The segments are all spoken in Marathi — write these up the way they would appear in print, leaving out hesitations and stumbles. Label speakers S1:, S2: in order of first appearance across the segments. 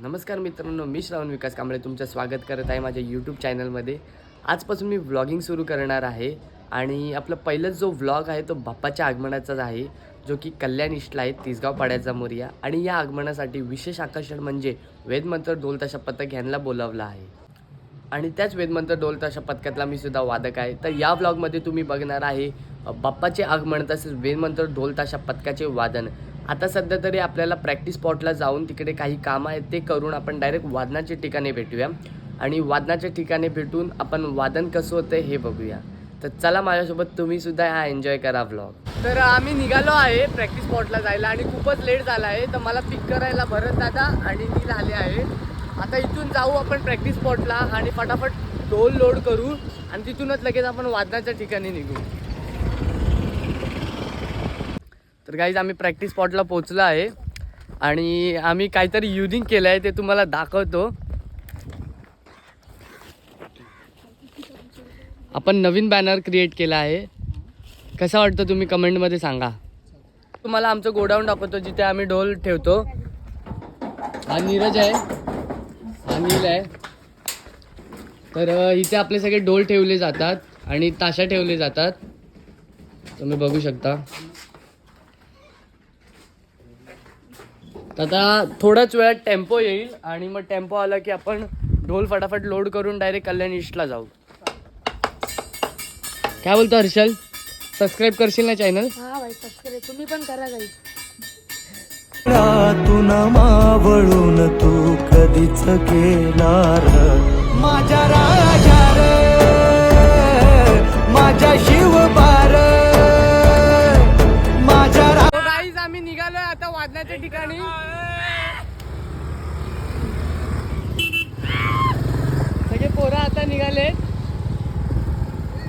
S1: नमस्कार मित्रांनो, मी श्रावण विकास कांबळे तुमचं स्वागत करत आहे माझ्या यूट्यूब चॅनलमध्ये. आजपासून मी व्लॉगिंग सुरू करणार आहे आणि आपला पहिलाच जो व्लॉग आहे तो बाप्पाच्या आगमनाचाच आहे, जो की कल्याण ईस्टला आहे, तिसगाव पाड्याचा मोरया. आणि या आगमनासाठी विशेष आकर्षण म्हणजे वेदमंत्र ढोल ताशा पथक यांना बोलावलं आहे. आणि त्याच वेदमंत्र ढोल ताशा पथकातला मी सुद्धा वादक आहे. तर या व्लॉगमध्ये तुम्ही बघणार आहे बाप्पाचे आगमन तसेच वेदमंत्र ढोल ताशा पथकाचे वादन. आता सध्या तरी आपल्याला प्रॅक्टिस स्पॉटला जाऊन तिकडे काही कामं आहेत ते करून आपण डायरेक्ट वादनाच्या ठिकाणी भेटूया आणि वादनाच्या ठिकाणी भेटून आपण वादन कसं होतं हे बघूया. तर चला माझ्यासोबत तुम्ही सुद्धा हा एन्जॉय करा व्लॉग. तर आम्ही निघालो आहे प्रॅक्टिस स्पॉटला जायला आणि खूपच लेट झाला आहे. तर मला पिक करायला भरत दादा आणि नील आले आहे. आता इथून जाऊ आपण प्रॅक्टिस स्पॉटला आणि फटाफट ढोल लोड करू आणि तिथूनच लगेच आपण वादनाच्या ठिकाणी निघू. तर गाईज आम्ही प्रॅक्टिस स्पॉटला पोचलो आहे आणि आम्ही काहीतरी युनिक केलं आहे ते तुम्हाला दाखवतो. आपण नवीन बॅनर क्रिएट केला आहे. कसा वाटतं तुम्ही कमेंटमध्ये सांगा. तुम्हाला आमचं गोडाऊन दाखवतो जिथे आम्ही ढोल ठेवतो. हा नीरज आहे, हा नील आहे. तर इथे आपले सगळे ढोल ठेवले जातात आणि ताशा ठेवले जातात. तुम्ही बघू शकता. आता थोड्याच वेळात टेम्पो येईल आणि मग टेम्पो आला की आपण ढोल फटाफट लोड करून डायरेक्ट कल्याण ईस्टला जाऊ. काय बोलतो हर्षल? सबस्क्राईब करशील ना चॅनल?
S2: हा भाई सबस्क्राईब तुम्ही पण करा गाईज.
S3: तू न मावळून तू कधीच गेला र माझ्या राजा रे माझ्या शिवबार माझ्या
S1: गाईज आम्ही निघालोय आता वादनाच्या ठिकाणी. सगळे पोरं आता निघाले.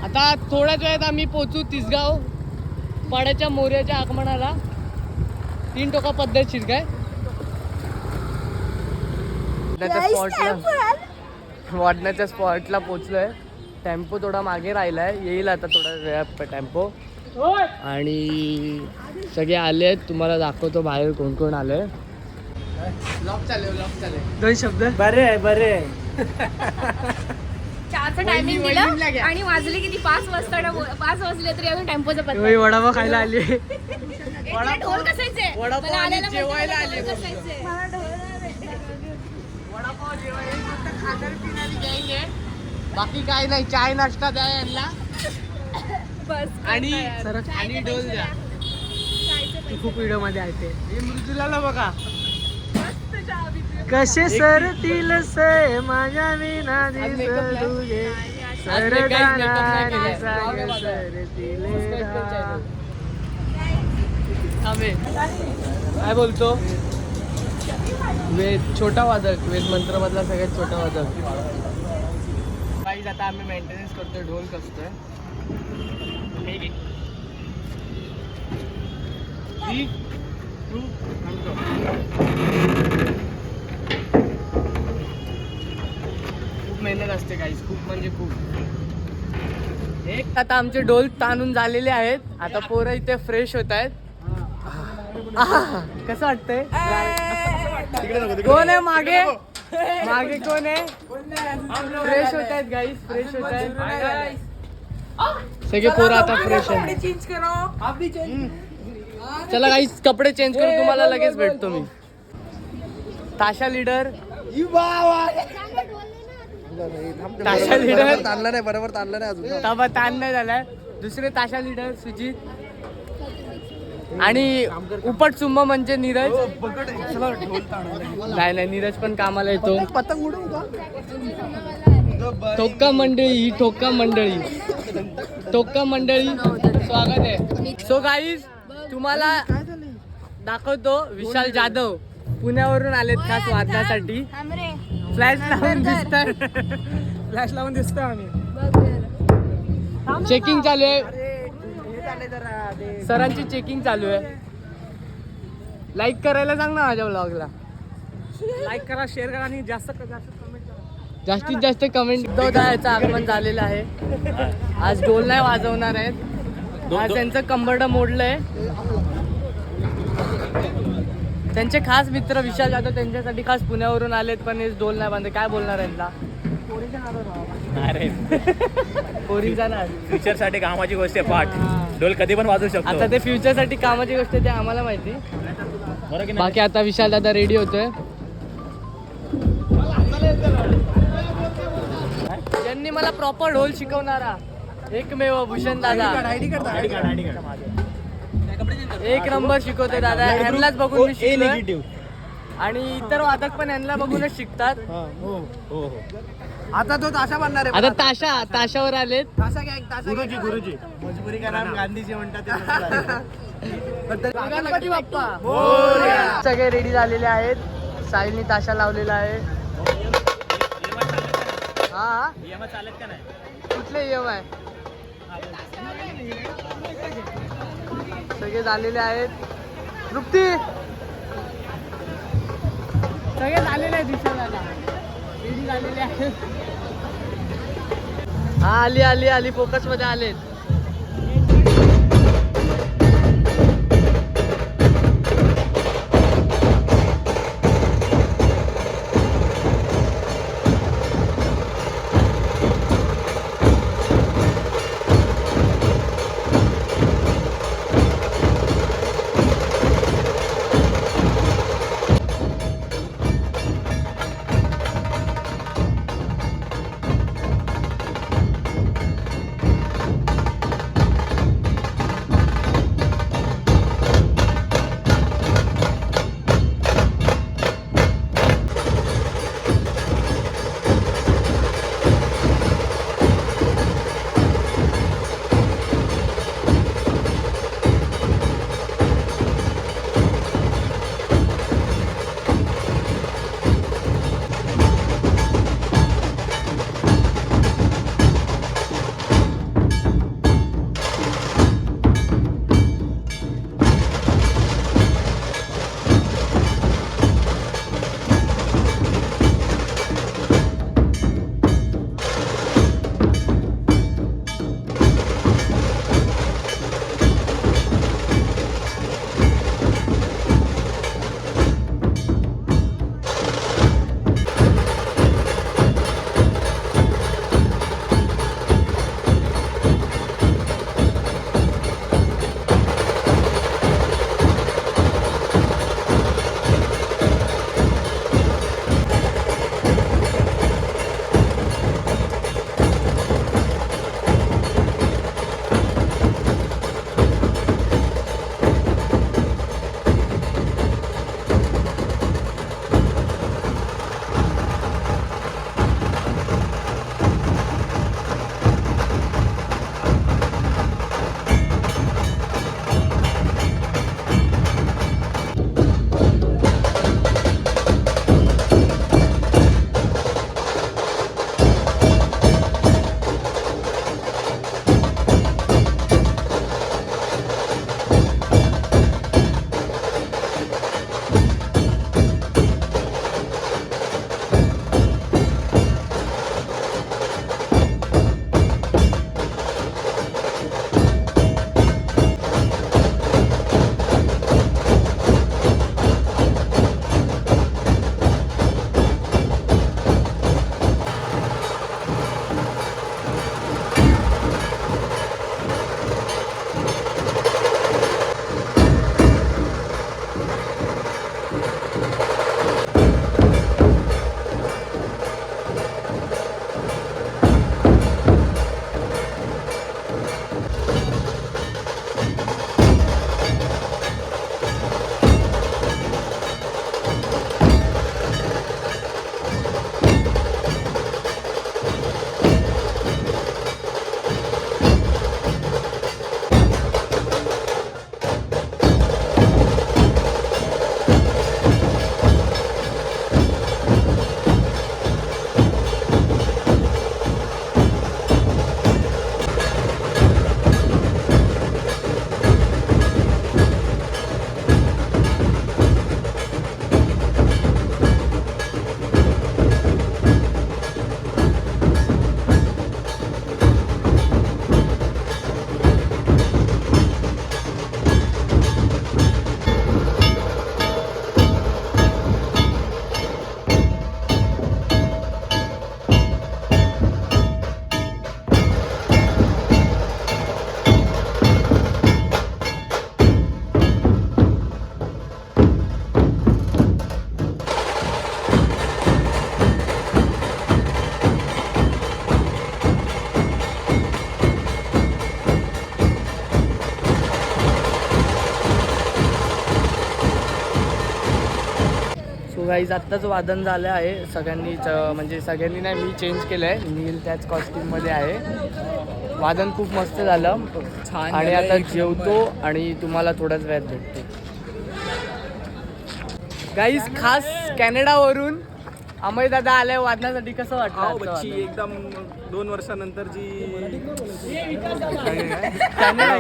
S1: आता थोड्याच वेळात आम्ही पोचू तिसगाव पाड्याच्या मोर्याच्या आगमनाला. 3 टोका पद्धतशीर काय वाढण्याच्या स्पॉटला पोचलोय. टेम्पो थोडा मागे राहिलाय, येईल आता थोडा वेळात टेम्पो. आणि सगळे आले आहेत, तुम्हाला दाखवतो बाहेर कोण कोण आलंय. ब्लॉग चालेल. 2 शब्द.
S3: बरे आहे
S2: चहाचं टायमिंग दिलं आणि वाजले किती 5 वाजता 5 वाजले तरी अजून टेम्पोचं पत्ता.
S1: वडापाव खायला आली.
S2: ढोल कसायचे
S1: वडापाव आणि जेवायला आले. वडापाव जेवायला बाकी काय नाही. चाय नाश्ता द्या यांना
S2: बस
S1: आणि ढोल द्या.
S3: खूप व्हिडिओ मध्ये आहे ते.
S1: हे मृदुलाला बघा
S3: कसे सरतील से माझ्या विना तुझे
S1: काय बोलतो? वेद छोटा वादक, वेद मंत्र मधला सगळ्यात छोटा वादक. काही आता आम्ही मेंटेनन्स करतोय, ढोल कसतोय. खूप मेहनत असते गाईस, खूप म्हणजे खूप. आता आमचे ढोल ताणून झालेले आहेत. आता पोरं इथे फ्रेश होत आहेत. कसं वाटतंय? कोण आहे मागे? मागे कोण आहे? फ्रेश होत आहेत गाईस, फ्रेश होत आहेत सगळे पोरं आता फ्रेश आहेत. चला गाईस कपडे चेंज करू, तुम्हाला लगेच भेटतो मी. ताशा लीडर
S3: ताणलं नाही बरोबर ताणलं नाही अजून.
S1: तबा ताण नाही झालाय. दुसरे ताशा लीडर सुजित आणि उपट सुंब म्हणजे नीरज. नाही नीरज पण कामाला येतो.
S3: पतंग उडवू का?
S1: ठोका मंडळी स्वागत आहे. सो गाईज तुम्हाला दाखवतो विशाल जाधव पुण्यावरून आलेत खास वादनासाठी. फ्लॅश लावून दिसतोय आम्ही. चेकिंग चालू आहे, सरांची चेकिंग चालू आहे. लाईक करायला सांग ना माझ्या ब्लॉगला.
S3: लाईक करा, शेअर करा आणि जास्त कमेंट करा.
S1: जास्तीत जास्त कमेंट. उद्धवदाचं आगमन झालेलं आहे. आज ढोल नाही वाजवणार आहेत. आज त्यांचं कंबरडं मोडलंय. त्यांचे खास मित्र विशाल जाधव त्यांच्यासाठी खास पुण्यावरून आलेत, पण हे डोल नाही बांधले. काय बोलणार यांना? पोरीचा ना
S4: फ्युचरसाठी कामाची गोष्ट आहे. पाठ ढोल कधी पण वाजू शकतो.
S1: आता ते फ्युचरसाठी कामाची गोष्ट आहे, ते आम्हाला माहिती. बाकी आता विशाल दादा रेडी होतोय. त्यांनी मला प्रॉपर ढोल शिकवणारा एकमेव भूषण दादा, एक नंबर शिकवतो दादा. ह्यांनाच बघून मी शिकलोय आणि इतर वादक पण यांना बघूनच शिकतात.
S5: आता तो ताशा बनणार आहे.
S1: आता ताशावर आलेत.
S5: ताशा घ्या, ताशा गुरुजी गुरुजी मजबुरी करा गांधीजी म्हणतात
S1: गणपती बाप्पा सगळे रेडी झालेले आहेत. साईलनी ताशा लावलेला आहे. हा
S4: चालत का नाही?
S1: कुठले EM आहे? सगळे झालेले आहेत. तृप्ती सगळे झालेले आहेत. दिवसाला रेडी झालेले आहेत. हा आली फोकस मध्ये आलेत. गाईज आत्ताच वादन झालं आहे सगळ्यांनीच, म्हणजे सगळ्यांनी नाही, मी चेंज केलं आहे, नील त्याच कॉस्ट्यूममध्ये आहे. वादन खूप मस्त झालं
S4: छान
S1: आणि
S4: झालं,
S1: आता
S4: एक
S1: जेवतो आणि तुम्हाला थोड्याच वेळात भेटतो. गाईज खास कॅनडावरून अमय दादा आलाय वादनासाठी. कसं वाटतं
S5: बच्ची एकदम 2 वर्षानंतरची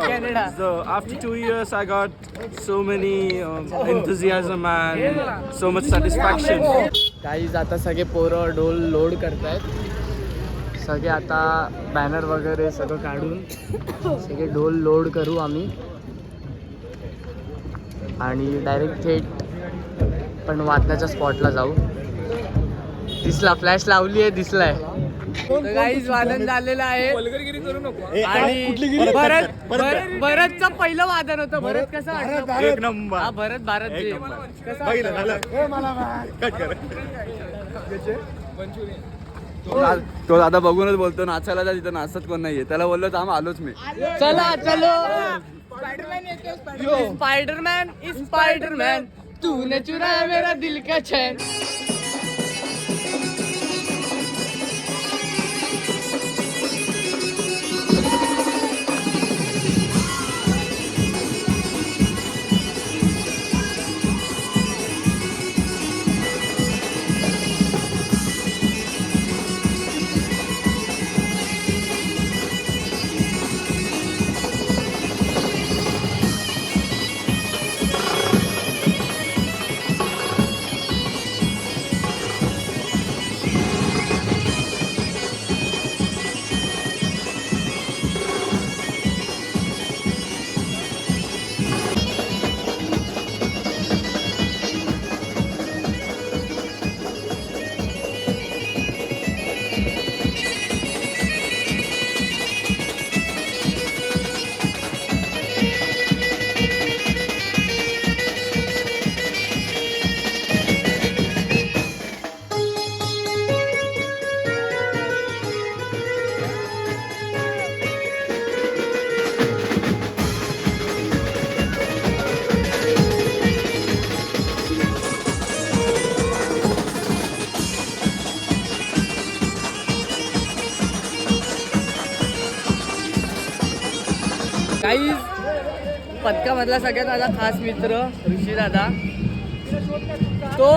S1: Canada?
S5: So after 2 years I got so many enthusiasm and so much satisfaction.
S1: Guys आता सगळे पोरं ढोल लोड करतायत. सगळे आता बॅनर वगैरे सगळं काढून सगळे ढोल लोड करू आम्ही आणि डायरेक्ट थेट पण वादनाच्या स्पॉटला जाऊ. दिसला, फ्लॅश लावली आहे, दिसलाय. गाईज वादन झालेलं आहे आणि भरतचं पहिलं वादन होतं. भरत कसं वाटतं?
S5: एक नंबर.
S1: हा भरत, भारत जी. कसं वाटतं?
S6: तो दादा बघूनच बोलतो नाचायला जा, तिथं नाचत कोण नाहीये. त्याला बोललो थांब आलोच मी.
S1: चला चलो स्पाइडरमैन स्पाइडरमैन तूने चुराया मेरा दिल का चैन. गाईज पथकामधला सगळ्यात माझा खास मित्र ऋषी दादा, तो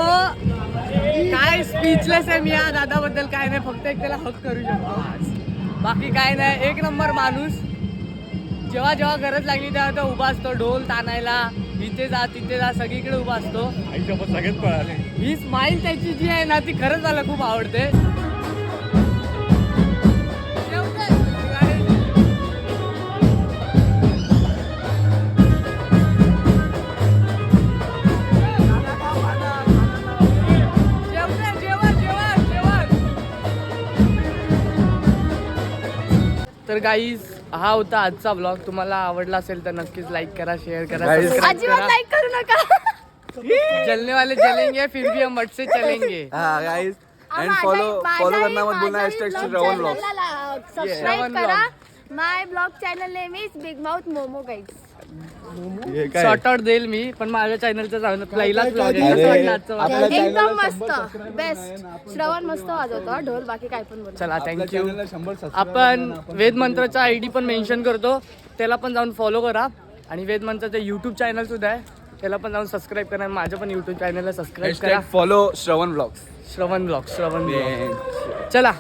S1: काय स्पीचलेस आहे. मी या दादाबद्दल काय नाही, फक्त एक त्याला हक करू शकतो, बाकी काय नाही. एक नंबर माणूस. जेव्हा जेव्हा गरज लागली तेव्हा तो उभा असतो ढोल ताणायला. इथे जा तिथे जा सगळीकडे उभा असतो.
S4: आईसोबत सगळेच पळाले.
S1: ही स्माईल त्याची जी आहे ना, ती खरंच मला खूप आवडते. तर गाईज हा होता आजचा ब्लॉग. तुम्हाला आवडला असेल तर नक्कीच लाईक करा, शेअर करा, सबस्क्राइब
S2: अजिबात
S1: करा.
S2: लाईक करू नका.
S1: जलने वाले जलेंगे फिर भी हम मट से चलेंगे.
S6: हा गाईज अँड फॉलो करना मत भूलना #श्रवण ब्लॉग.
S2: सबस्क्राइब
S1: श्रवण
S2: करा.
S1: vlog.
S2: My blog channel name is big mouth momo guys.
S1: Short out देईल मी, पण माझ्या चॅनलचं पहिलाच ब्लॉग आहे. कसं वाटलं आजचं vlog?
S2: एकदम मस्त, बेस्ट. श्रवण मस्त वाजवतो ढोल, बाकी काय पण बोल.
S1: चला थँक्यू. आपण वेद मंत्राचा आयडी पण मेन्शन करतो, त्याला पण जाऊन फॉलो करा. आणि वेद मंत्राचं यूट्यूब चॅनल सुद्धा आहे, त्याला पण जाऊन सबस्क्राईब करा. माझ्या पण यूट्यूब चॅनलला सबस्क्राईब करा.
S6: फॉलो श्रवण ब्लॉग्स.
S1: श्रवण ब्लॉग. चला